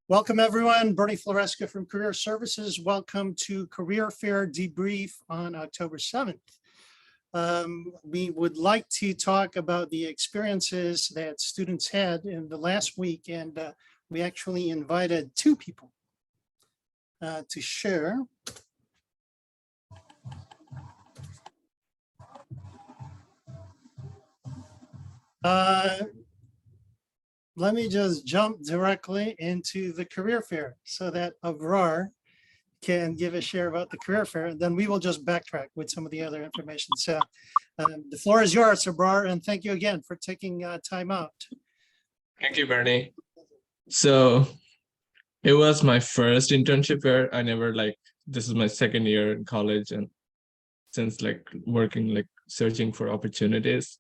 Welcome, everyone. Bernie Floresca from Career Services. Welcome to Career Fair Debrief on October 7th. We would like to talk about the experiences that students had in the last week, and we actually invited two people to share. Let me just jump directly into the career fair so that Abrar can give a share about the career fair, and then we will just backtrack with some of the other information. So the floor is yours, Abrar, and thank you again for taking time out. Thank you, Bernie. So it was my first internship where I never this is my second year in college, and since working searching for opportunities,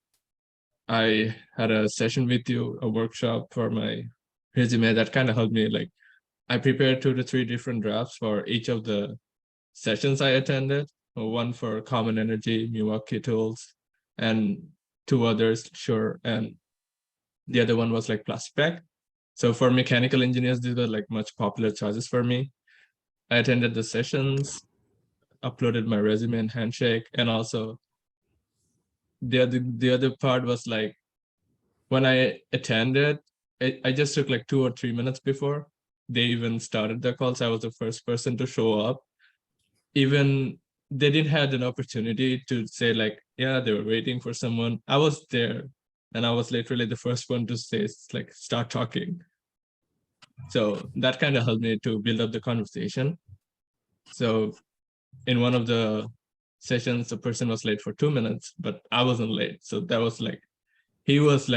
I had a session with you, a workshop for my resume that kind of helped me. I prepared 2 to 3 different drafts for each of the sessions I attended. One for common energy, Milwaukee tools, and 2 others, sure. And the other one was plus spec. So for mechanical engineers, these were much popular choices for me. I attended the sessions, uploaded my resume and handshake, and also the other part was when I attended, I just took 2 or 3 minutes before they even started the calls. I was the first person to show up. Even they didn't have an opportunity to say yeah, they were waiting for someone. I was there, and I was literally the first one to say start talking. So that kind of helped me to build up the conversation. So in one of the sessions, the person was late for 2 minutes, but I wasn't late. So that was he was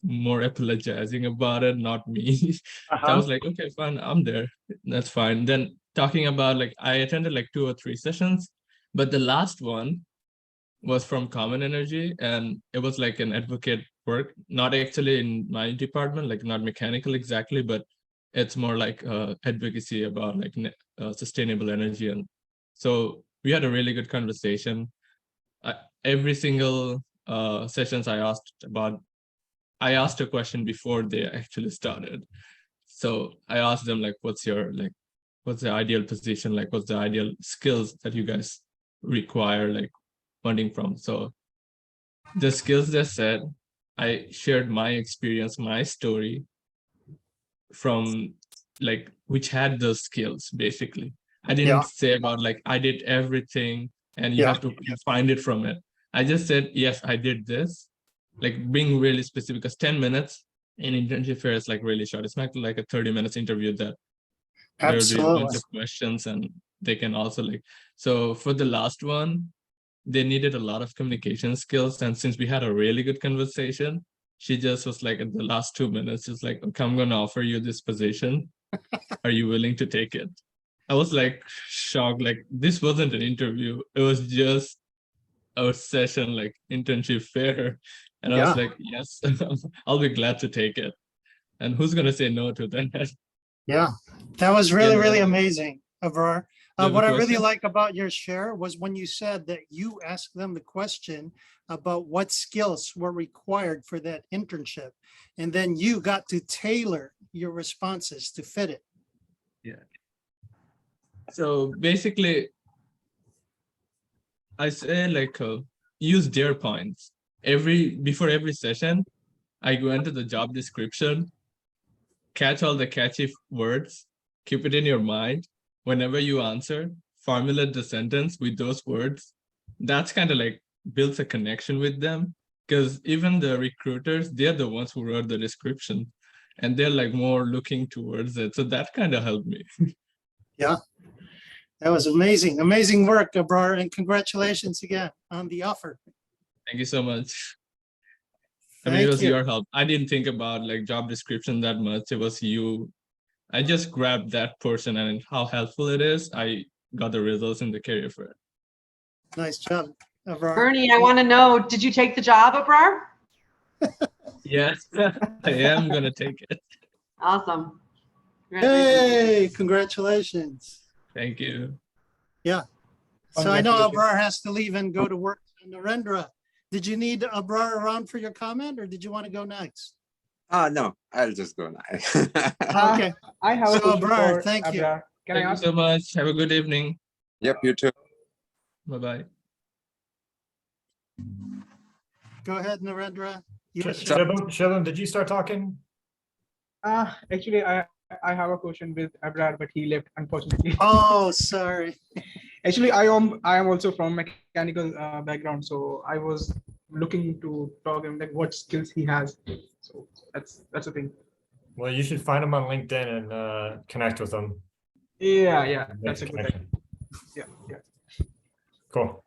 more apologizing about it, not me. So I was okay, fine, I'm there. That's fine. Then talking about I attended 2 or 3 sessions, but the last one was from Common Energy, and it was an advocate work, not actually in my department, not mechanical exactly, but it's more advocacy about sustainable energy. And so we had a really good conversation. Every single sessions I asked a question before they actually started. So I asked them what's the ideal position, what's the ideal skills that you guys require funding from. So the skills they said, I shared my experience, my story from which had those skills. Basically, I didn't say about I did everything and you have to find it from it. I just said, yes, I did this, being really specific, because 10 minutes in internship fair is really short. It's not a 30 minutes interview that there will be a bunch of questions, and they can also so for the last one, they needed a lot of communication skills. And since we had a really good conversation, she just was at the last 2 minutes, just okay, I'm going to offer you this position. Are you willing to take it? I was shocked. This wasn't an interview. It was just a session, internship fair. And I was yes, I'll be glad to take it. And who's going to say no to that? Yeah, that was really amazing, Abrar. What I really like about your share was when you said that you asked them the question about what skills were required for that internship, and then you got to tailor your responses to fit it. Yeah. So basically, I say use their points. Before every session, I go into the job description, catch all the catchy words, keep it in your mind. Whenever you answer, formulate the sentence with those words. That's kind of builds a connection with them, because even the recruiters, they're the ones who wrote the description, and they're more looking towards it. So that kind of helped me. Yeah, that was amazing work, Abrar, and congratulations again on the offer. Thank you so much. I mean, it was your help. I didn't think about job description that much. It was you. I just grabbed that portion, and how helpful it is, I got the results in the career fair. Nice job, Abrar. Bernie, I want to know, did you take the job, Abrar? Yes, I am going to take it. Awesome. Hey, congratulations. Thank you. Yeah. So I know Abrar has to leave and go to work. Narendra, did you need Abrar around for your comment, or did you want to go next? No, I'll just go now. Oh, okay. I have a So, question Abrar, for thank you. Abrar. Can I Thank you ask? so much. Have a good evening. Yep, you too. Bye-bye. Go ahead, Narendra. You were Sh- saying- Shubham, did you start talking? Actually, I have a question with Abrar, but he left, unfortunately. Oh, sorry. Actually, I am also from mechanical background, so I was looking to talk him like what skills he has. So that's the thing. Well, you should find him on LinkedIn and connect with him. Yeah, Make that's a a good connection. idea. Yeah. Cool.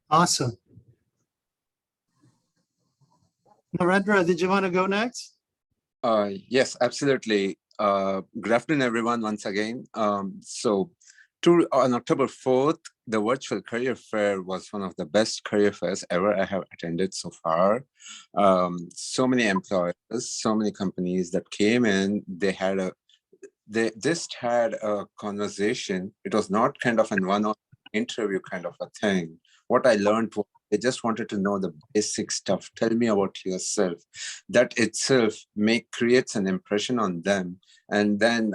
Awesome. Narendra, did you want to go next? Yes, absolutely. Good afternoon, everyone, once again. On October 4th, the virtual career fair was one of the best career fairs ever I have attended so far. So many employers, so many companies that came in, they just had a conversation. It was not kind of an one-on interview kind of a thing. What I learned was they just wanted to know the basic stuff. Tell me about yourself. That itself creates an impression on them. And then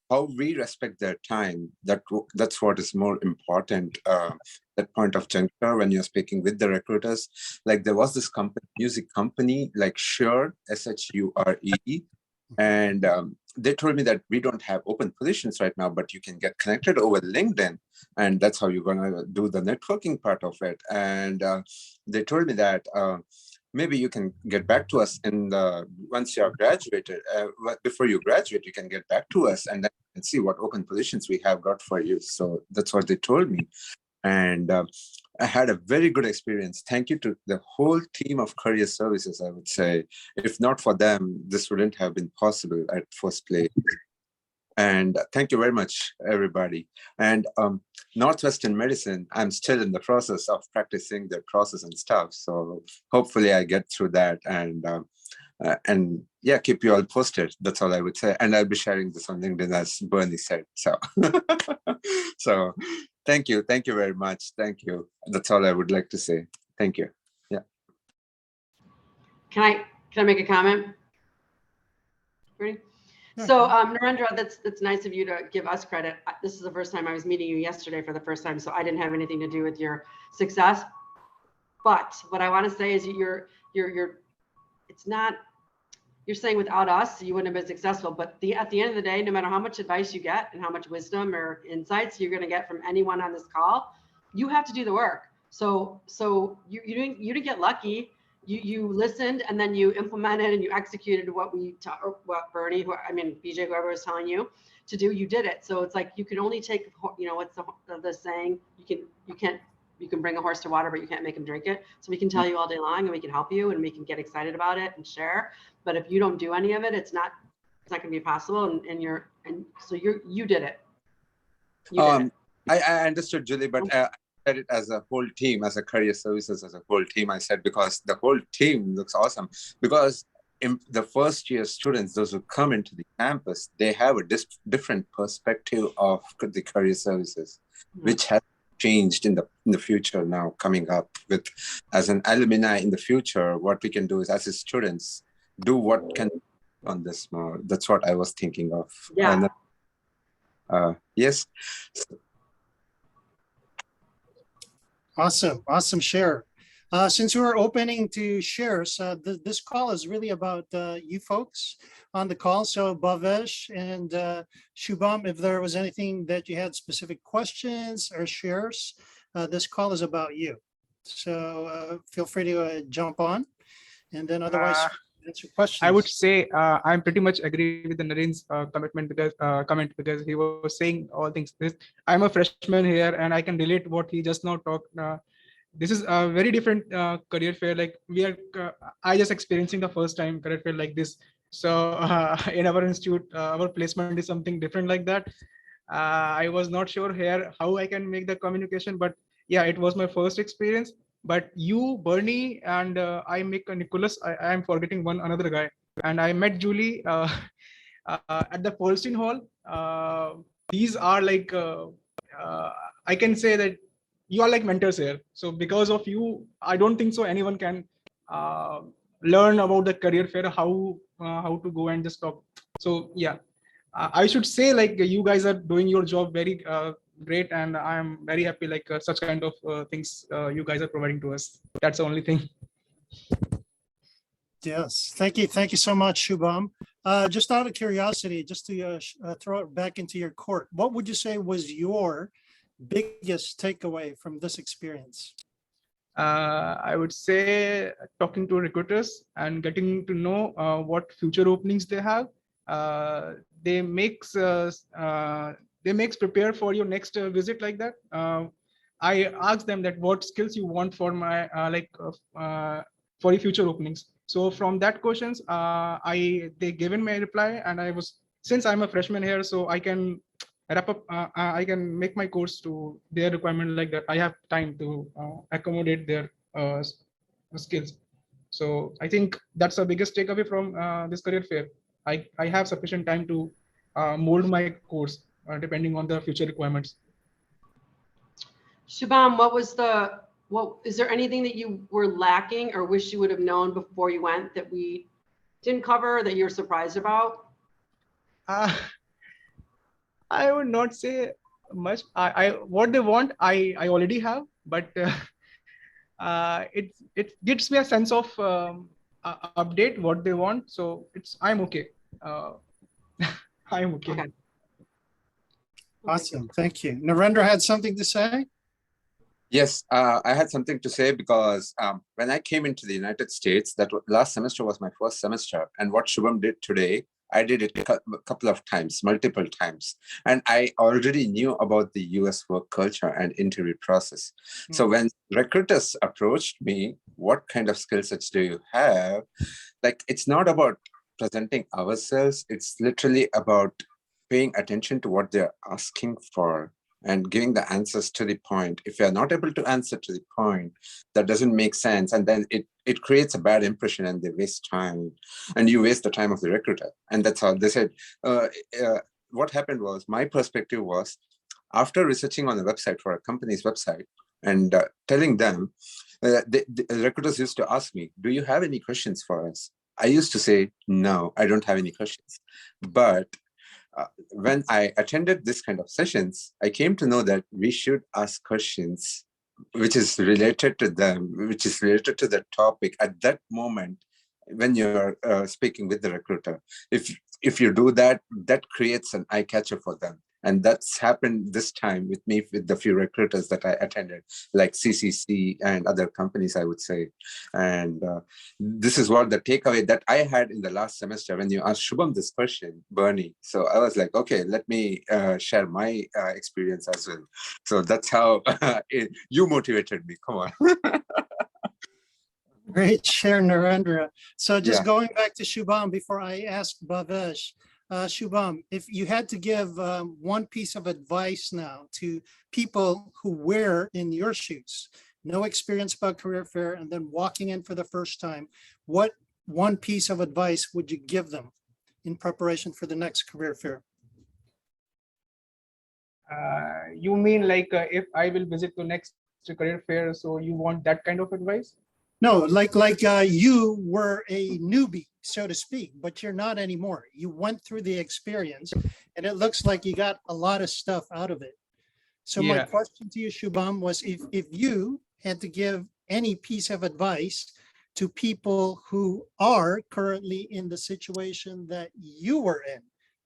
how we respect their time, that's what is more important. That point of juncture when you're speaking with the recruiters. Like there was this music company like Shure, SHURE, and they told me that we don't have open positions right now, but you can get connected over LinkedIn, and that's how you're gonna do the networking part of it. And they told me that maybe you can get back to us once you have graduated. Before you graduate, you can get back to us and then you can see what open positions we have got for you. So that's what they told me. And I had a very good experience. Thank you to the whole team of Career Services, I would say. If not for them, this wouldn't have been possible at first place. And thank you very much, everybody. And Northwestern Medicine, I'm still in the process of practicing their process and stuff. So hopefully I get through that and yeah, keep you all posted. That's all I would say. And I'll be sharing this on LinkedIn as Bernie said. So, so thank you. Thank you very much. Thank you. That's all I would like to say. Thank you. Yeah. Can I make a comment? Ready? So Narendra, that's nice of you to give us credit. This is the first time I was meeting you yesterday for the first time, so I didn't have anything to do with your success. But what I want to say is it's not, you're saying without us, you wouldn't have been successful, but at the end of the day, no matter how much advice you get and how much wisdom or insights you're going to get from anyone on this call, you have to do the work. So you didn't get lucky. You listened and then you implemented and you executed what Bernie, BJ, whoever was telling you to do, you did it. So it's like, you can only take, what's the saying? You can bring a horse to water, but you can't make him drink it. So we can tell you all day long and we can help you and we can get excited about it and share. But if you don't do any of it, it's not going to be possible. So you did it. I understood, Julie, but I said it as a whole team, as a Career Services, as a whole team. I said because the whole team looks awesome. Because in the first year students, those who come into the campus, they have a different perspective of the Career Services, which has changed in the future now coming up with as an alumni in the future. What we can do is as students do what can on this more. That's what I was thinking of. Yeah. Yes. Awesome share. Since we're opening to shares, this call is really about you folks on the call. So Bhavesh and Shubham, if there was anything that you had specific questions or shares, this call is about you. So feel free to jump on, and then otherwise answer questions. I would say I'm pretty much agree with the Naren's comment because he was saying all things. I'm a freshman here and I can relate what he just now talked. This is a very different career fair. Like I just experiencing the first time career fair like this. So in our institute, our placement is something different like that. I was not sure here how I can make the communication, but yeah, it was my first experience. But you, Bernie, and I make Nicholas. I am forgetting another guy, and I met Julie at the Polstein Hall. These are like I can say that you are like mentors here. So because of you, I don't think so anyone can learn about the career fair, how to go and just talk. So yeah, I should say like you guys are doing your job very great, and I'm very happy like such kind of things you guys are providing to us. That's the only thing. Yes, thank you. Thank you so much, Shubham. Just out of curiosity, just to throw it back into your court, what would you say was your biggest takeaway from this experience? I would say talking to recruiters and getting to know what future openings they have. They makes prepare for your next visit like that. I asked them that what skills you want for my for your future openings. So from that questions, they given me a reply, and I was, since I'm a freshman here, so I can wrap up. I can make my course to their requirement like that. I have time to accommodate their skills. So I think that's the biggest takeaway from this career fair. I have sufficient time to mold my course depending on the future requirements. Shubham, what is there anything that you were lacking or wish you would have known before you went that we didn't cover that you're surprised about? I would not say much. I what they want, I already have, but it gives me a sense of update what they want. So I'm okay. I'm okay. Okay. Awesome. Thank you. Narendra had something to say? Yes, I had something to say because when I came into the United States, last semester was my first semester. And what Shubham did today, I did it a couple of times, multiple times. And I already knew about the US work culture and interview process. So when recruiters approached me, what kind of skill sets do you have? Like, it's not about presenting ourselves. It's literally about paying attention to what they're asking for and giving the answers to the point. If you're not able to answer to the point, that doesn't make sense. And then it creates a bad impression and they waste time. And you waste the time of the recruiter. And that's how they said, what happened was, my perspective was, after researching on the website for a company's website and telling them, the recruiters used to ask me, do you have any questions for us? I used to say, no, I don't have any questions. But when I attended this kind of sessions, I came to know that we should ask questions which is related to them, which is related to the topic at that moment when you're speaking with the recruiter. If you do that, that creates an eye catcher for them. And that's happened this time with me, with the few recruiters that I attended, like CCC and other companies, I would say. And this is what the takeaway that I had in the last semester when you asked Shubham this question, Bernie. So I was like, okay, let me share my experience as well. So that's how you motivated me. Come on. Great share, Narendra. So just Yeah. going back to Shubham before I ask Bhavesh, Shubham, if you had to give one piece of advice now to people who were in your shoes, no experience about career fair, and then walking in for the first time, what one piece of advice would you give them in preparation for the next career fair? You mean like if I will visit the next career fair, so you want that kind of advice? No, like you were a newbie, so to speak, but you're not anymore. You went through the experience and it looks like you got a lot of stuff out of it. So my question to you, Shubham, was if you had to give any piece of advice to people who are currently in the situation that you were in,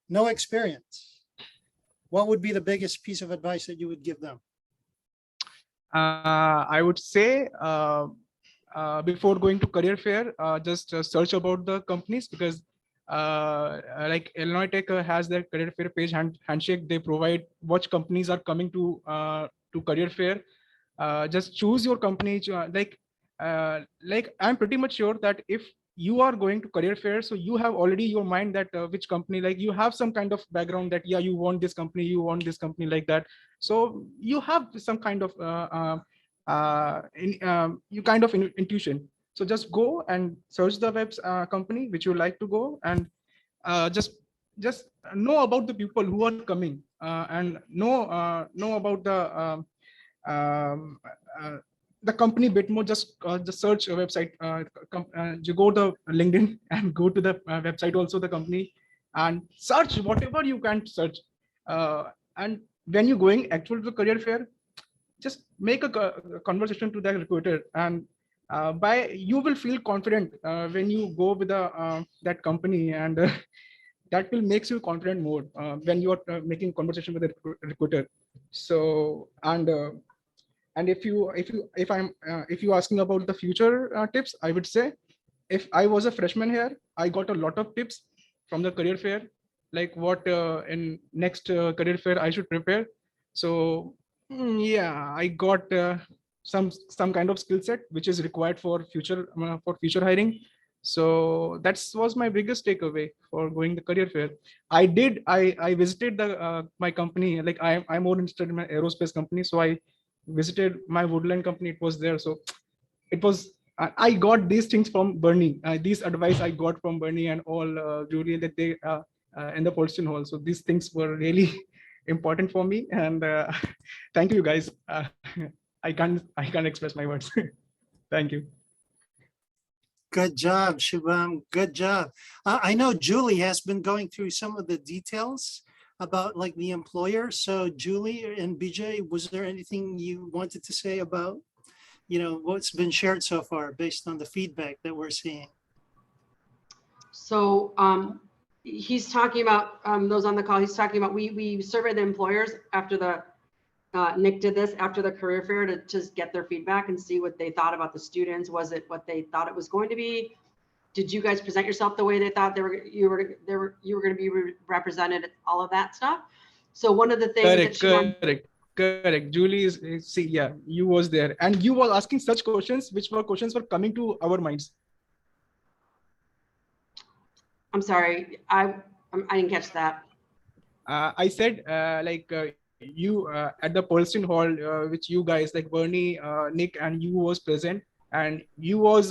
no experience, what would be the biggest piece of advice that you would give them? I would say before going to career fair, just search about the companies, because like Illinois Tech has their career fair page, handshake. They provide which companies are coming to career fair. Just choose your company. Like I'm pretty much sure that if you are going to career fair, so you have already your mind that which company, like you have some kind of background that yeah, you want this company, like that. So you have some kind of you kind of intuition. So just go and search the web's company which you like to go, and just know about the people who are coming, and know about the the company bit more, just search a website, you go to LinkedIn and go to the website also the company and search whatever you can search. And when you're going actual to the career fair, just make a conversation to the recruiter, and by you will feel confident when you go with that company, and that will makes you confident more when you are making conversation with a recruiter. So and if you asking about the future tips, I would say, if I was a freshman here, I got a lot of tips from the career fair, like what in next career fair I should prepare. So yeah, I got some kind of skill set which is required for future hiring. So that was my biggest takeaway for going the career fair. I visited the my company, like I'm more interested in my aerospace company, so I visited my woodland company. It was there, so it was I got these things from Bernie. These advice I got from Bernie and all Julie, that they in the Polston Hall. So these things were really important for me, and thank you guys. I can't express my words. Thank you. Good job, Shubham. Good job. I know Julie has been going through some of the details about like the employer. So Julie and BJ, was there anything you wanted to say about, what's been shared so far based on the feedback that we're seeing? So he's talking about those on the call. He's talking about we surveyed the employers after the Nick did this after the career fair to just get their feedback and see what they thought about the students. Was it what they thought it was going to be? Did you guys present yourself the way they thought you were going to be represented? All of that stuff. So one of the things correct. Julie see, yeah, you was there and you were asking such questions which were coming to our minds. I'm sorry, I didn't catch that. I said you at the Polston Hall, which you guys like Bernie, Nick, and you was present, and you was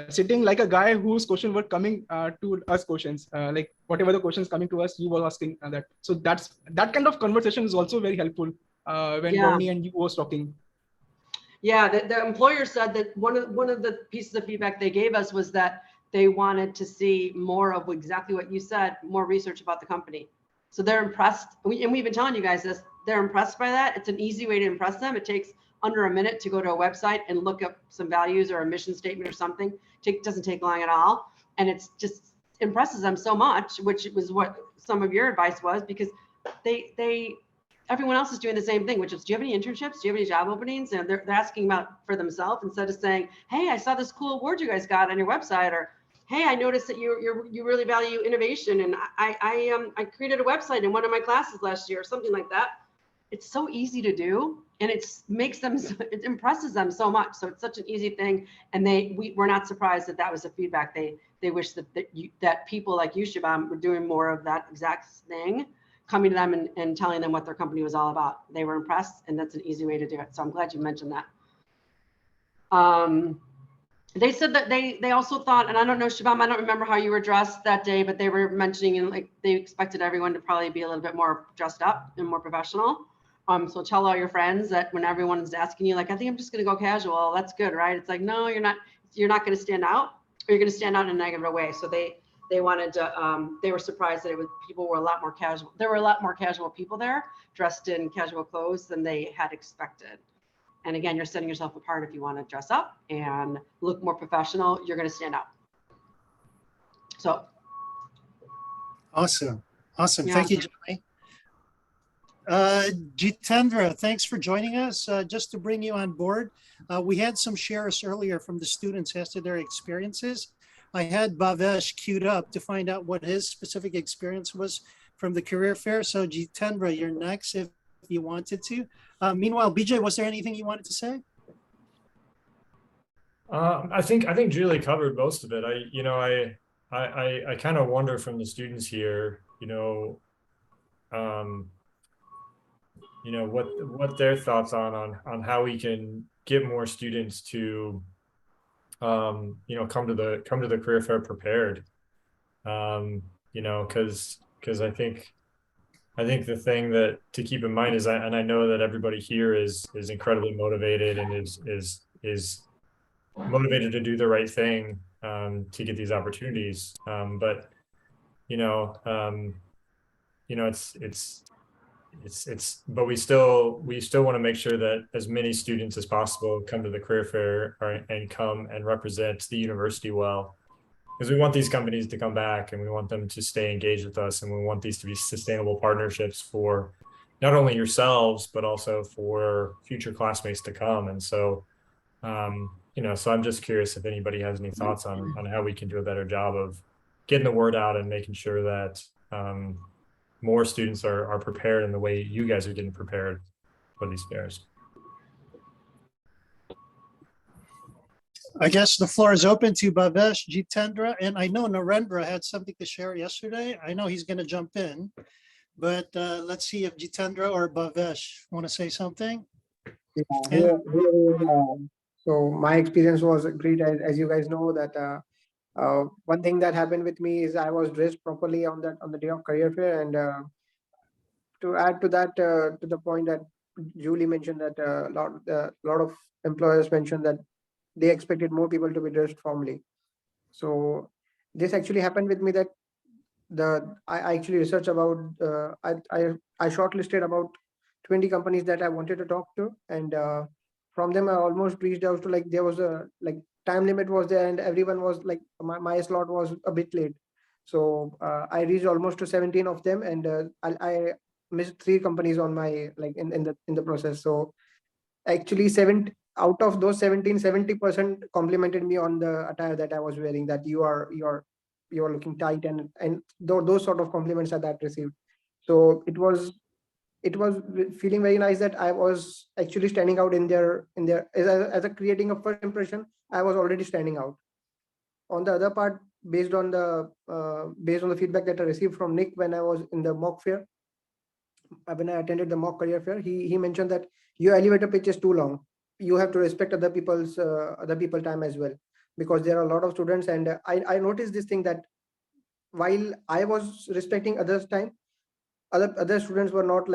sitting like a guy whose question were coming to us questions, like whatever the questions coming to us, you were asking that. So that kind of conversation is also very helpful when Bernie and you was talking. Yeah, the employer said that one of the pieces of feedback they gave us was that they wanted to see more of exactly what you said, more research about the company. So they're impressed. And we've been telling you guys this, they're impressed by that. It's an easy way to impress them. It takes under a minute to go to a website and look up some values or a mission statement or something. It doesn't take long at all. And it's just impresses them so much, which was what some of your advice was, because everyone else is doing the same thing, which is, do you have any internships? Do you have any job openings? And they're asking about for themselves instead of saying, hey, I saw this cool award you guys got on your website, or hey, I noticed that you really value innovation, and I created a website in one of my classes last year, or something like that. It's so easy to do, and it impresses them so much. So it's such an easy thing, and we're not surprised that was the feedback. They wish that people like you, Shubham, were doing more of that exact thing, coming to them and telling them what their company was all about. They were impressed, and that's an easy way to do it. So I'm glad you mentioned that. They said that they also thought, and I don't know, Shubham, I don't remember how you were dressed that day, but they were mentioning, and like they expected everyone to probably be a little bit more dressed up and more professional. So tell all your friends that when everyone's asking you, like, I think I'm just going to go casual. That's good, right? It's like, no, you're not. You're not going to stand out, or you're going to stand out in a negative way. So they wanted to. They were surprised that people were a lot more casual. There were a lot more casual people there, dressed in casual clothes than they had expected. And again, you're setting yourself apart. If you want to dress up and look more professional, you're going to stand out. So. Awesome. Yeah. Thank you, Johnny. Jitendra, thanks for joining us. Just to bring you on board, we had some shares earlier from the students as to their experiences. I had Bhavesh queued up to find out what his specific experience was from the career fair. So Jitendra, you're next if you wanted to. Meanwhile, BJ, was there anything you wanted to say? I think Julie covered most of it. I kind of wonder from the students here, what their thoughts on how we can get more students to come to the career fair prepared. Because I I think the thing that to keep in mind is, and I know that everybody here is incredibly motivated and is motivated to do the right thing to get these opportunities. But you know, but we still want to make sure that as many students as possible come to the career fair and come and represent the university well, because we want these companies to come back and we want them to stay engaged with us, and we want these to be sustainable partnerships for not only yourselves but also for future classmates to come. And so so I'm just curious if anybody has any thoughts on how we can do a better job of getting the word out and making sure that more students are prepared in the way you guys are getting prepared for these fairs. I guess the floor is open to Bhavesh, Jitendra, and I know Narendra had something to share yesterday. I know he's going to jump in, but let's see if Jitendra or Bhavesh want to say something. Yeah, so my experience was great. As you guys know that one thing that happened with me is I was dressed properly on the day of career fair, and to add to that, to the point that Julie mentioned, that a lot of employers mentioned that they expected more people to be dressed formally. So this actually happened with me, that I actually researched about I shortlisted about 20 companies that I wanted to talk to, and from them I almost reached out to, like, there was a time limit was there, and everyone was like, my slot was a bit late, so I reached almost to 17 of them, and I missed 3 companies on my in the process. So actually 7 out of those 17, 70% complimented me on the attire that I was wearing, that you are looking tight, and those sort of compliments that received. So it was feeling very nice that I was actually standing out in their as a creating a first impression. I was already standing out. On the other part, based on the feedback that I received from Nick when I was in the mock fair, when I attended the mock career fair, he mentioned that your elevator pitch is too long. You have to respect other people's time as well, because there are a lot of students, and I noticed this thing, that while I was respecting others' time, other students were not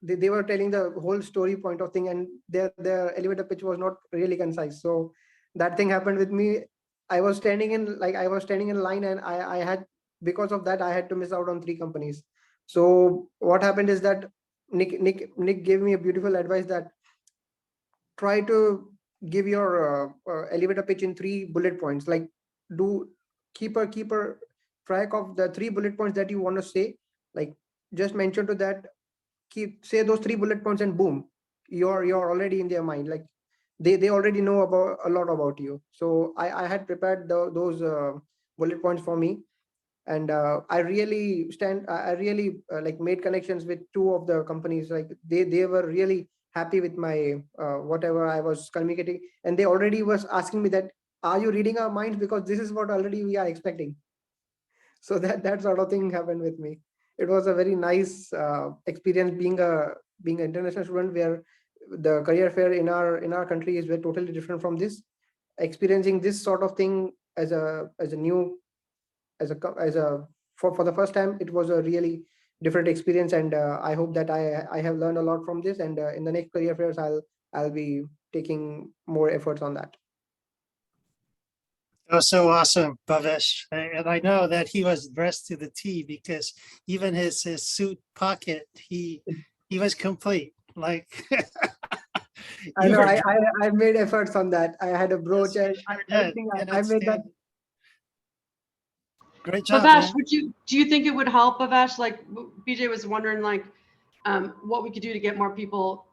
they were telling the whole story point of thing, and their elevator pitch was not really concise. So that thing happened with me. I was standing in line, and I had, because of that, I had to miss out on 3 companies. So what happened is that Nick gave me a beautiful advice, that try to give your elevator pitch in 3 bullet points. Like, do keep a track of the 3 bullet points that you want to say. Like, just mention to that, say those 3 bullet points, and boom, you're already in their mind. Like, they already know about a lot about you. So I had prepared those bullet points for me, and I really made connections with 2 of the companies. Like, they were really happy with my whatever I was communicating, and they already was asking me that, are you reading our minds, because this is what already we are expecting. So that sort of thing happened with me. It was a very nice experience being an international student, where the career fair in our country is very totally different from this. Experiencing this sort of thing as a new as a for the first time, it was a really different experience, and I hope that I have learned a lot from this, and in the next career fairs I'll be taking more efforts on that. That was so awesome, Bhavesh. And I know that he was dressed to the T, because even his suit pocket, he was complete. Like, I know I made efforts on that. I had a brooch, Yes, and you sure everything. did. I made that. Great job, Bhavesh, man. do you think it would help, Bhavesh? Like, BJ was wondering, like, what we could do to get more people,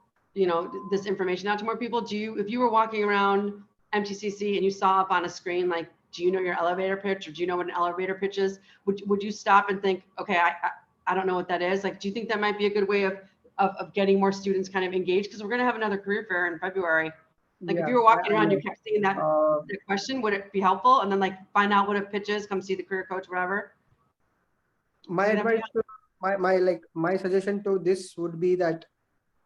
this information out to more people. If you were walking around MTCC and you saw up on a screen, like, do you know your elevator pitch, or do you know what an elevator pitch is? Would you stop and think, okay, I don't know what that is? Like, do you think that might be a good way of getting more students kind of engaged? Because we're going to have another career fair in February. Like, if you were walking around, you kept seeing that question, would it be helpful? And then, like, find out what a pitch is, come see the career coach, whatever. My advice my suggestion to this would be that,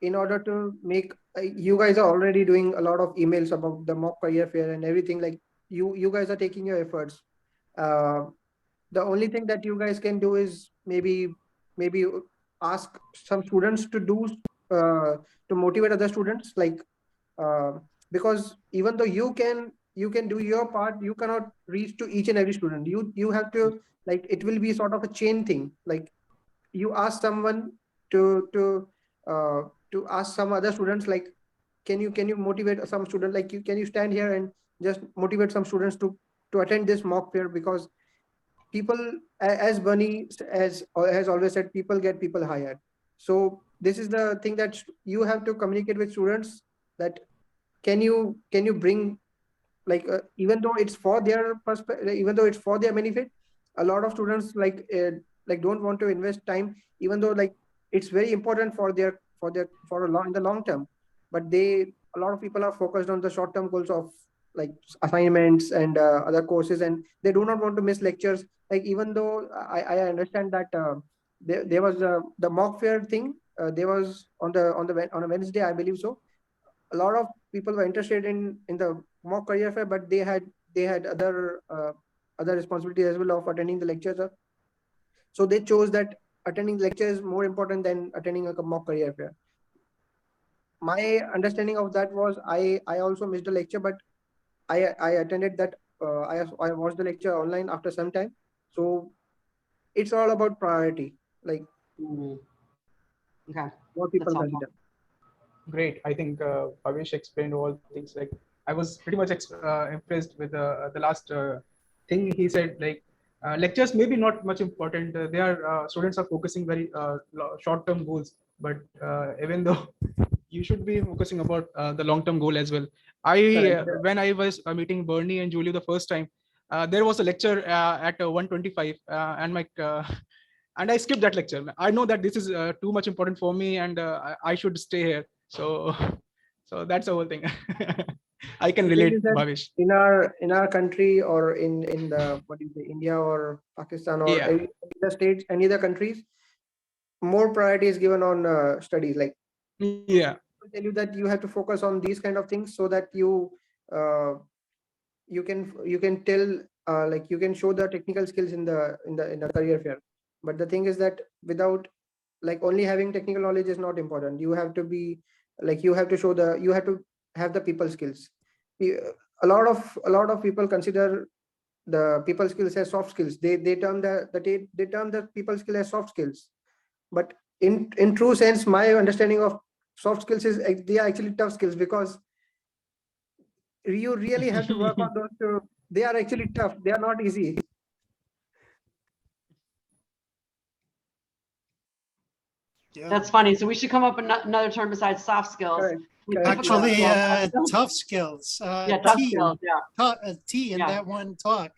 in order to make, you guys are already doing a lot of emails about the mock career fair and everything. Like, you guys are taking your efforts. The only thing that you guys can do is maybe ask some students to do to motivate other students, like because even though you can do your part, you cannot reach to each and every student. You have to, like, it will be sort of a chain thing. Like, you ask someone to ask some other students, like, can you motivate some student, like, can you stand here and just motivate some students to attend this mock fair? Because people, as Bernie has always said, people get people hired. So this is the thing that you have to communicate with students, that can you bring, like, even though it's for their perspective, even though it's for their benefit, a lot of students like don't want to invest time, even though, like, it's very important for in the long term, but a lot of people are focused on the short term goals of, like, assignments and other courses, and they do not want to miss lectures. Like, even though I understand that there was the mock fair thing, there was on a Wednesday, I believe so. A lot of people were interested in the mock career fair, but they had other responsibilities as well of attending the lectures. So they chose that attending lecture is more important than attending a mock career fair. My understanding of that was, I also missed a lecture, but I attended that. I watched the lecture online after some time. So it's all about priority, like Okay, what people that's helpful. consider. Great. I think Bhavesh explained all things. Like, I was pretty much impressed with the last thing he said. Like, lectures may be not much important. They are students are focusing very short-term goals, but even though you should be focusing about the long-term goal as well. Correct. When I was meeting Bernie and Julie the first time, there was a lecture at 1:25, and my and I skipped that lecture. I know that this is too much important for me, and I should stay here. So, so that's the whole thing. I can The thing relate, is that Bhavesh. in our country, or in the, what do you say, India or Pakistan, or Yeah. any other states, any other countries, more priority is given on studies. Like, Yeah. I tell you that you have to focus on these kind of things, so that uh, you can tell, like, you can show the technical skills in the career fair. But the thing is that without, like, only having technical knowledge is not important. You have to be, like, you have to have the people skills. A lot of people consider the people skills as soft skills. They term they term the people skill as soft skills. But in true sense, my understanding of soft skills is, they are actually tough skills, because you really have to work on those they are actually tough. They are not easy. Yeah. That's funny. So we should come up with another term besides soft skills. Correct. We Correct. talked about Actually, tough skills. tough skills. Yeah, tough T, skills. Yeah. T in Yeah. that one talk,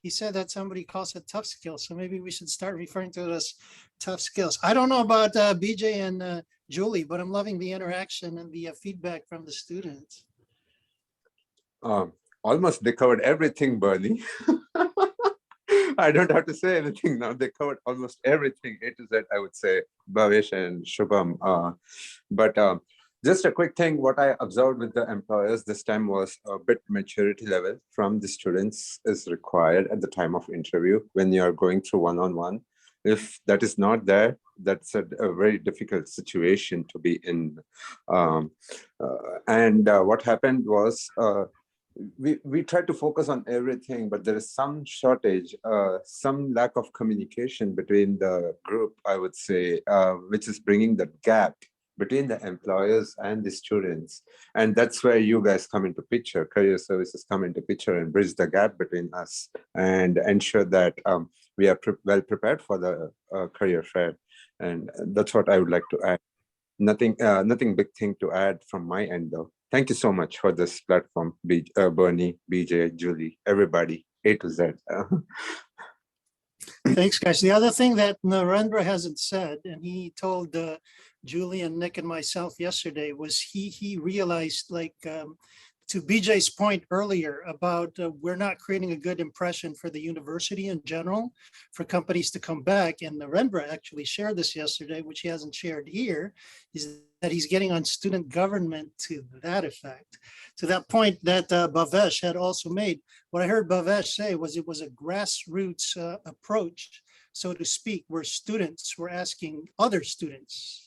he said that somebody calls it tough skills. So maybe we should start referring to it as tough skills. I don't know about BJ and Julie, but I'm loving the interaction and the feedback from the students. Almost they covered everything, Bernie. I don't have to say anything now. They covered almost everything, A to Z, I would say, Bhavesh and Shubham. But just a quick thing, what I observed with the employers this time was a bit maturity level from the students is required at the time of interview when you are going through one-on-one. If that is not there, that's a very difficult situation to be in. What happened was, we try to focus on everything, but there is some shortage, some lack of communication between the group, I would say, which is bringing the gap between the employers and the students. And that's where you guys come into picture, career services come into picture and bridge the gap between us and ensure that we are well prepared for the career fair. And that's what I would like to add. Nothing big thing to add from my end though. Thank you so much for this platform, Bernie, BJ, Julie, everybody, A to Z. Thanks, guys. The other thing that Narendra hasn't said, and he told Julie and Nick and myself yesterday, was he realized, like, to BJ's point earlier about we're not creating a good impression for the university in general for companies to come back. And Narendra actually shared this yesterday, which he hasn't shared here, is that he's getting on student government to that effect. To that point that Bhavesh had also made, what I heard Bhavesh say was it was a grassroots approach, so to speak, where students were asking other students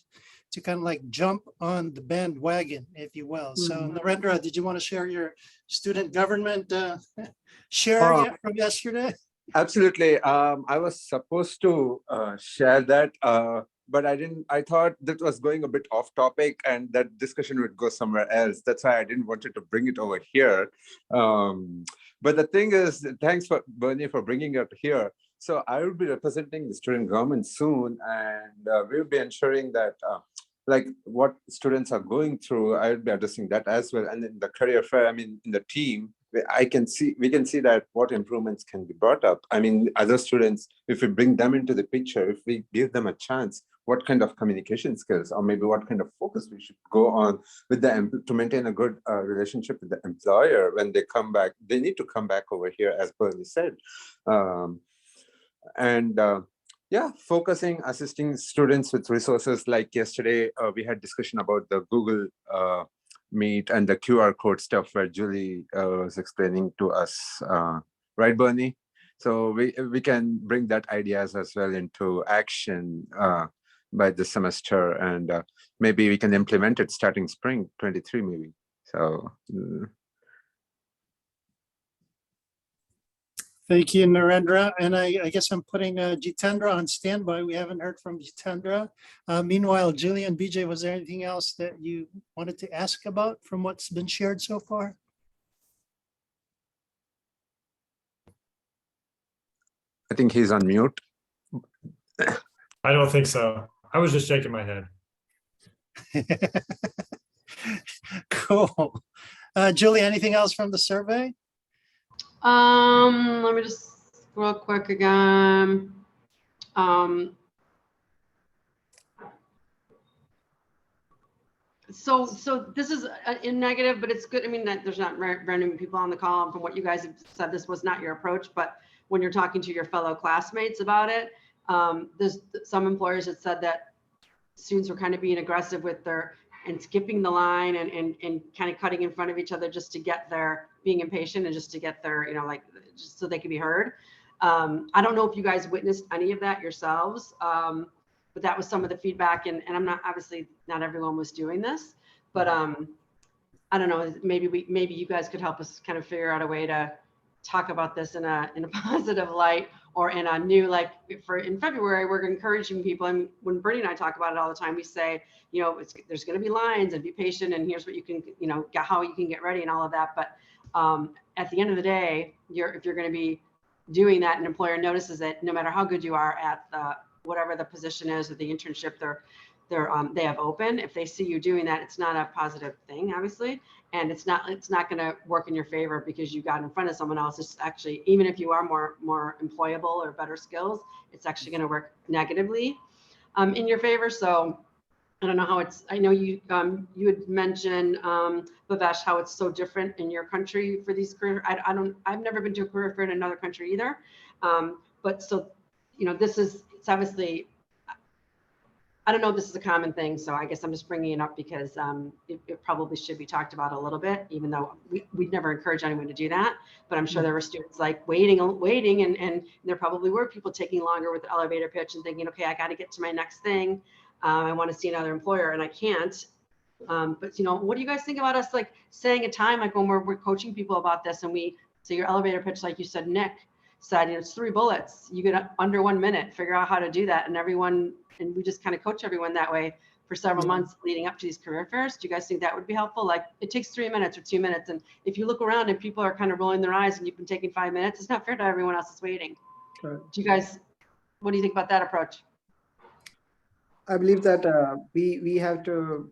to kind of like jump on the bandwagon, if you will. So Narendra, did you want to share your student government share yet from yesterday? Absolutely. I was supposed to share that, but I didn't. I thought that was going a bit off topic and that discussion would go somewhere else. That's why I didn't wanted to bring it over here. But the thing is, thanks for Bernie for bringing it here. So I will be representing the student government soon, and we'll be ensuring that like what students are going through, I'll be addressing that as well. And in the career fair, I mean, in the team, we can see that what improvements can be brought up. I mean, other students, if we bring them into the picture, if we give them a chance, what kind of communication skills or maybe what kind of focus we should go on with them to maintain a good relationship with the employer when they come back. They need to come back over here, as Bernie said. Yeah, focusing, assisting students with resources like yesterday, we had discussion about the Google Meet and the QR code stuff where Julie was explaining to us, right, Bernie? So we can bring that ideas as well into action by this semester, and maybe we can implement it starting spring 23 maybe. So. Thank you, Narendra. And I guess I'm putting Jitendra on standby. We haven't heard from Jitendra. Meanwhile, Julie and BJ, was there anything else that you wanted to ask about from what's been shared so far? I think he's on mute. I don't think so. I was just shaking my head. Cool. Julie, anything else from the survey? Let me just real quick again. So this is in negative, but it's good. I mean, that there's not random people on the call. And from what you guys have said, this was not your approach, but when you're talking to your fellow classmates about it, there's some employers that said that students were kind of being aggressive with their and skipping the line and kind of cutting in front of each other just to get their being impatient and just to get their, like just so they can be heard. I don't know if you guys witnessed any of that yourselves, but that was some of the feedback. And I'm not, obviously not everyone was doing this, but I don't know, maybe you guys could help us kind of figure out a way to talk about this in a positive light, or in a new, like in February, we're encouraging people. And when Bernie and I talk about it all the time, we say, there's going to be lines and be patient, and here's what you can, how you can get ready and all of that. But at the end of the day, if you're going to be doing that, an employer notices it, no matter how good you are at whatever the position is or the internship they have open. If they see you doing that, it's not a positive thing, obviously, and it's not going to work in your favor because you got in front of someone else. It's actually, even if you are more employable or better skills, it's actually going to work negatively in your favor. So I don't know how it's. I know you had mentioned, Bhavesh, how it's so different in your country for these career. I've never been to a career fair in another country either. But so, it's obviously. I don't know if this is a common thing, so I guess I'm just bringing it up because it probably should be talked about a little bit, even though we'd never encourage anyone to do that. But I'm sure there were students like waiting, and there probably were people taking longer with the elevator pitch and thinking, okay, I got to get to my next thing. I want to see another employer and I can't. But what do you guys think about us like saying a time, like when we're coaching people about this, and we say your elevator pitch, like you said, Nick said, it's 3 bullets. You get under 1 minute, figure out how to do that. And we just kind of coach everyone that way for several months leading up to these career fairs. Do you guys think that would be helpful? Like it takes 3 minutes or 2 minutes. And if you look around and people are kind of rolling their eyes and you've been taking 5 minutes, it's not fair to everyone else that's waiting. Sure. Do you guys, what do you think about that approach? I believe that we have to,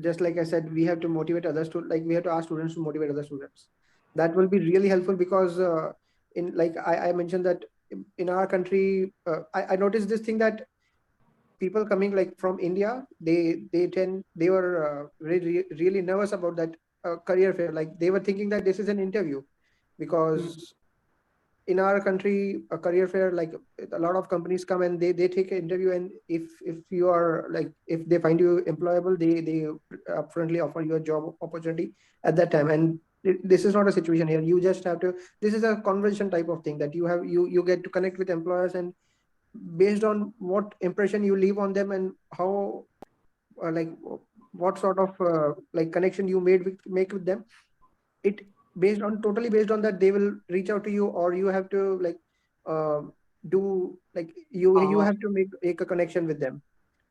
just like I said, we have to motivate others to, like we have to ask students to motivate other students. That will be really helpful because I mentioned that in our country, I noticed this thing that people coming like from India, they were really nervous about that career fair. Like they were thinking that this is an interview, because in our country, a career fair, like a lot of companies come and they take an interview, and if you are like, if they find you employable, they upfrontly offer you a job opportunity at that time. And this is not a situation here. You just have to, this is a conversation type of thing that you have, you get to connect with employers, and based on what impression you leave on them, and how like what sort of like connection you make with them, it totally based on that, they will reach out to you, or you have to like uh, do like you have to make a connection with them,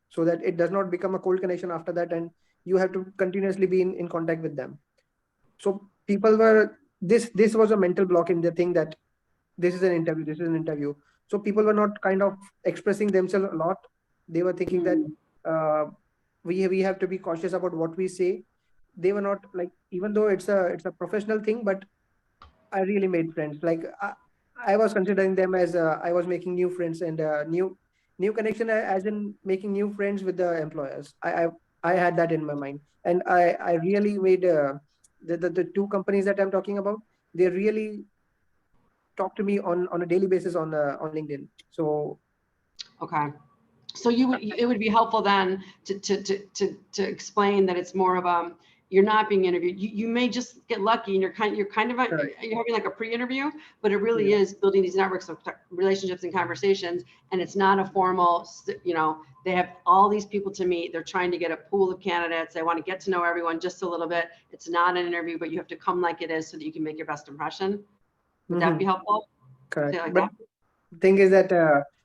so that it does not become a cold connection after that, and you have to continuously be in contact with them. So people were, this was a mental block in the thing that this is an interview, this is an interview. So people were not kind of expressing themselves a lot. They were thinking that we have to be cautious about what we say. They were not like, even though it's a professional thing, but I really made friends. Like I was considering them as I was making new friends, and new connection, as in making new friends with the employers. I had that in my mind, and I really made the two companies that I'm talking about. They really talk to me on a daily basis on LinkedIn. So Okay. So it would be helpful then to explain that it's more of a, you're not being interviewed. You may just get lucky, and you're kind of you're having like a pre-interview, but it really is building these networks of relationships and conversations. And it's not a formal, they have all these people to meet. They're trying to get a pool of candidates. They want to get to know everyone just a little bit. It's not an interview, but you have to come like it is so that you can make your best impression. Would that be helpful? correct. Like but the thing is that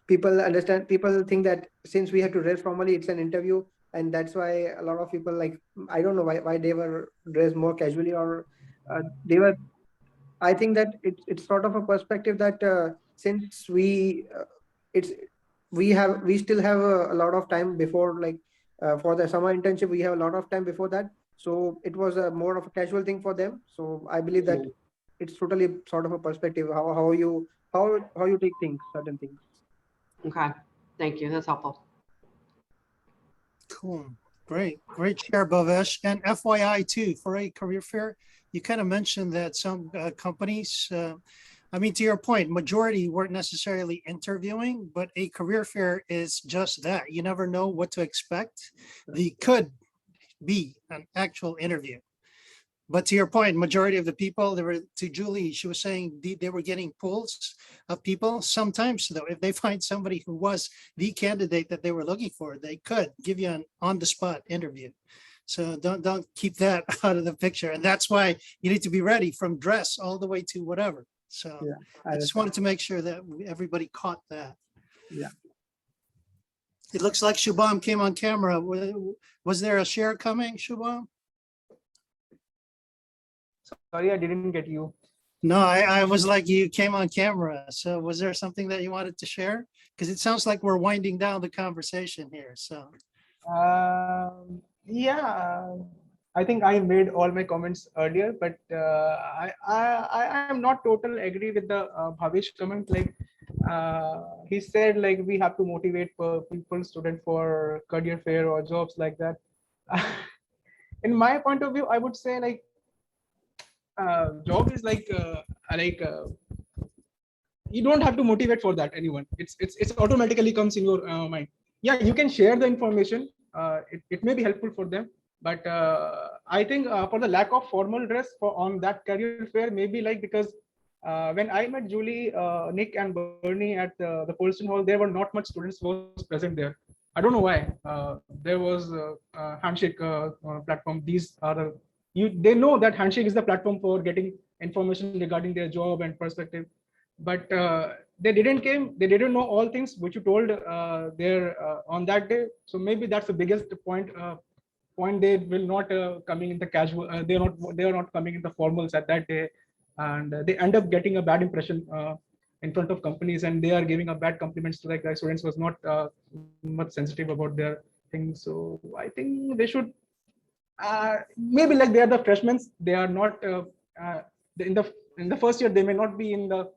people think that since we have to dress formally, it's an interview, and that's why a lot of people, like, I don't know why they were dressed more casually, or they were, I think that it's sort of a perspective that since we still have a lot of time before, like for the summer internship, we have a lot of time before that. So it was a more of a casual thing for them. So I believe that it's totally sort of a perspective, how you take things, certain things. Okay, thank you. That's helpful. Cool. Great share, Bhavesh. And FYI too, for a career fair, you kind of mentioned that some companies, I mean, to your point, majority weren't necessarily interviewing, but a career fair is just that. You never know what to expect. They could be an actual interview. But to your point, majority of the people, they were, to Julie, she was saying they were getting pools of people. Sometimes though, if they find somebody who was the candidate that they were looking for, they could give you an on-the-spot interview. So don't keep that out of the picture. And that's why you need to be ready from dress all the way to whatever. So I just wanted to make sure that everybody caught that. Yeah. It looks like Shubham came on camera. Was there a share coming, Shubham? Sorry, I didn't get you. No, I was like, you came on camera. So was there something that you wanted to share? Because it sounds like we're winding down the conversation here. So Yeah, I think I made all my comments earlier, but I am not total agree with the Bhavesh comment. Like he said, like we have to motivate people, student for career fair or jobs like that. In my point of view, I would say like job is like you don't have to motivate for that anyone. It's automatically comes in your mind. Yeah, you can share the information. It may be helpful for them, but I think for the lack of formal dress on that career fair, maybe like because when I met Julie, Nick, and Bernie at the Polson Hall, there were not much students was present there. I don't know why. There was a handshake platform. These are the they know that handshake is the platform for getting information regarding their job and perspective, but they didn't know all things which you told there on that day. So maybe that's the biggest point. They will not coming in the casual. They are not coming in the formals at that day, and they end up getting a bad impression in front of companies, and they are giving a bad compliments to like the students was not much sensitive about their things. So I think they should maybe like they are the freshmen. They are not in the first year. They may not be in the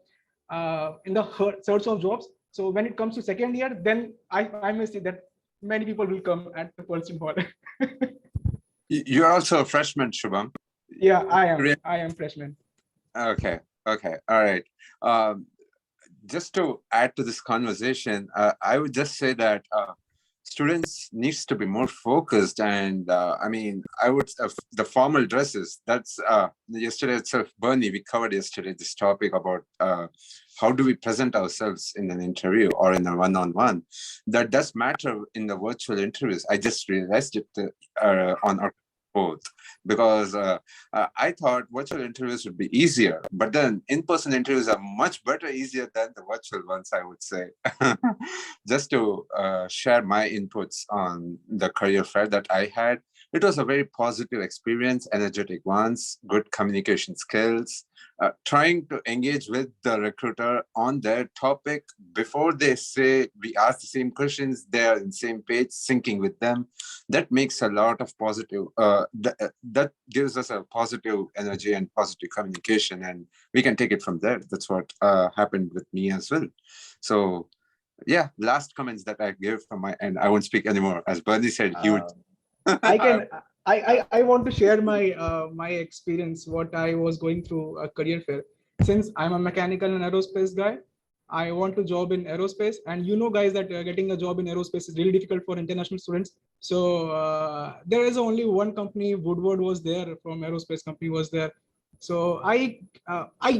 search of jobs. So when it comes to second year, then I may see that many people will come at the Polson Hall. You're also a freshman, Shubham. Yeah, I am freshman. Okay. Okay. All right. Just to add to this conversation, I would just say that students needs to be more focused, and I mean, I would the formal dresses. That's yesterday itself, Bernie. We covered yesterday this topic about how do we present ourselves in an interview or in a one-on-one. That does matter in the virtual interviews. I just realized it on our both, because I thought virtual interviews would be easier, but then in-person interviews are much better, easier than the virtual ones, I would say. Just to share my inputs on the career fair that I had, it was a very positive experience, energetic ones, good communication skills, trying to engage with the recruiter on their topic before they say we ask the same questions, they are on the same page, syncing with them. That makes a lot of positive, that gives us a positive energy and positive communication, and we can take it from there. That's what happened with me as well. So yeah, last comments that I give from my end. I won't speak anymore. As Bernie said, he would. I can. I want to share my experience, what I was going through a career fair. Since I'm a mechanical and aerospace guy, I want to job in aerospace, and you know, guys, that getting a job in aerospace is really difficult for international students. So there is only one company, Woodward was there, from aerospace company was there. So I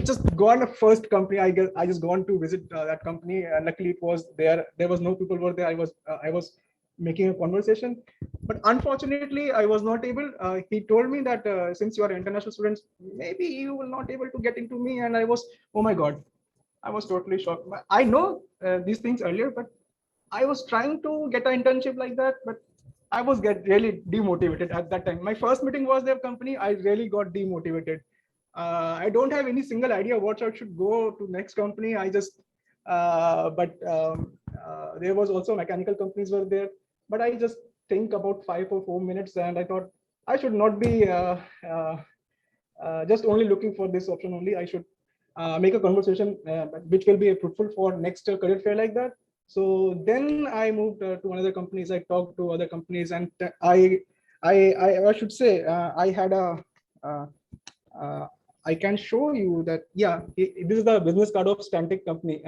just gone a first company. I just gone to visit that company, and luckily it was there. There was no people were there. I was making a conversation, but unfortunately I was not able. He told me that since you are international students, maybe you will not able to get into me, and I was, oh my god, I was totally shocked. I know these things earlier, but I was trying to get an internship like that, but I was really demotivated at that time. My first meeting was their company. I really got demotivated. I don't have any single idea what I should go to next company. I just, there was also mechanical companies were there, but I just think about 5 or 4 minutes, and I thought I should not be just only looking for this option only. I should make a conversation which will be fruitful for next career fair like that. So then I moved to another companies. I talked to other companies, and I should say I had a I can show you that, yeah, this is the business card of Stantec company.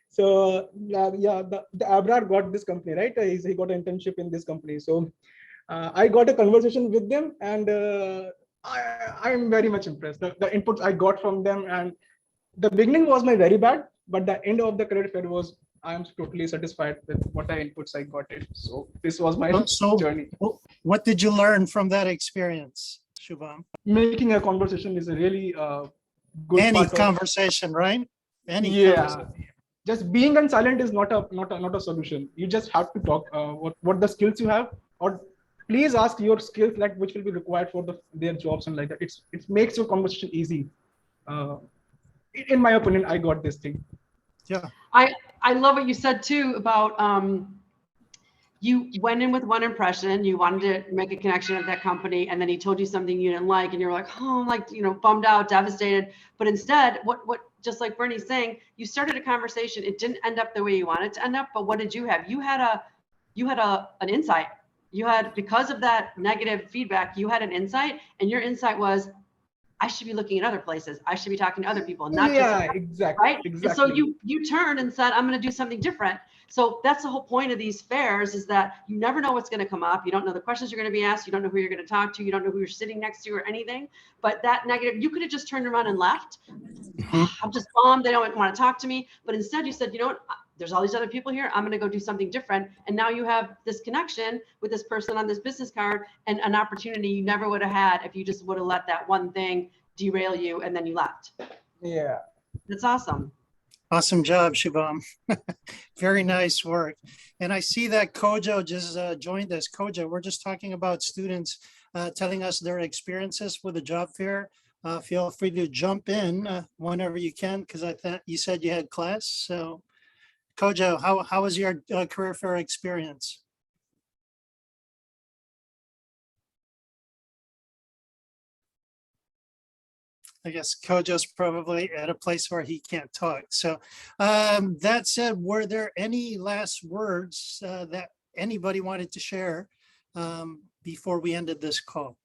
So yeah, the Abrar got this company, right? He got an internship in this company. So I got a conversation with them, and I'm very much impressed. The inputs I got from them, and the beginning was my very bad, but the end of the career fair was, I am totally satisfied with what the inputs I got it. So this was my journey. What did you learn from that experience, Shubham? Making a conversation is a really good Any part conversation, right? Any conversation. Just being and silent is not a solution. You just have to talk what the skills you have, or please ask your skills, like which will be required for their jobs and like that. It makes your conversation easy. In my opinion, I got this thing. Yeah. I love what you said too about you went in with one impression, you wanted to make a connection with that company, and then he told you something you didn't like, and you're like, oh, like, you know, bummed out, devastated. But instead, what just like Bernie's saying, you started a conversation. It didn't end up the way you wanted to end up, but what did you have? You had an insight. You had, because of that negative feedback, you had an insight, and your insight was, I should be looking at other places. I should be talking to other people, not just exactly. right. Exactly. And so you turned and said, I'm going to do something different. So that's the whole point of these fairs, is that you never know what's going to come up. You don't know the questions you're going to be asked. You don't know who you're going to talk to. You don't know who you're sitting next to or anything. But that negative, you could have just turned around and left. I'm just bummed. They don't want to talk to me. But instead you said, you know what? There's all these other people here. I'm going to go do something different. And now you have this connection with this person on this business card, and an opportunity you never would have had if you just would have let that one thing derail you and then you left. Yeah. That's awesome. Awesome job, Shubham. Very nice work. And I see that Kojo just joined us. Kojo, we're just talking about students telling us their experiences with the job fair. Feel free to jump in whenever you can, because I thought you said you had class. So Kojo, how was your career fair experience? I guess Kojo's probably at a place where he can't talk. So that said, were there any last words that anybody wanted to share before we ended this call?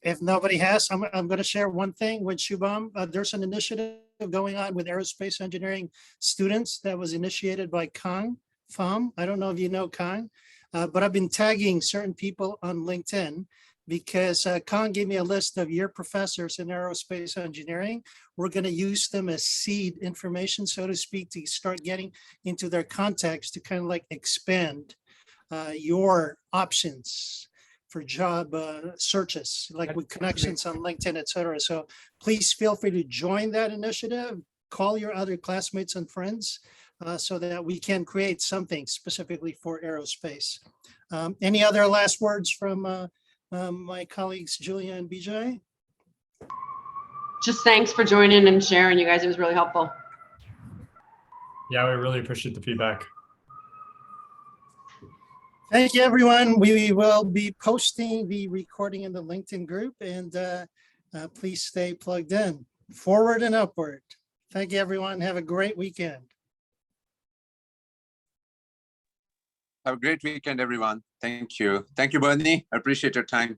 If nobody has, I'm going to share one thing with Shubham. There's an initiative going on with aerospace engineering students that was initiated by Kang Pham. I don't know if you know Kang, but I've been tagging certain people on LinkedIn because Kang gave me a list of your professors in aerospace engineering. We're going to use them as seed information, so to speak, to start getting into their context to kind of like expand your options for job searches, like with connections on LinkedIn, et cetera. So please feel free to join that initiative. Call your other classmates and friends so that we can create something specifically for aerospace. Any other last words from my colleagues, Julia and BJ? Just thanks for joining and sharing, you guys. It was really helpful. Yeah, we really appreciate the feedback. Thank you, everyone. We will be posting the recording in the LinkedIn group, and please stay plugged in. Forward and upward. Thank you, everyone. Have a great weekend. Have a great weekend, everyone. Thank you. Thank you, Bernie. I appreciate your time.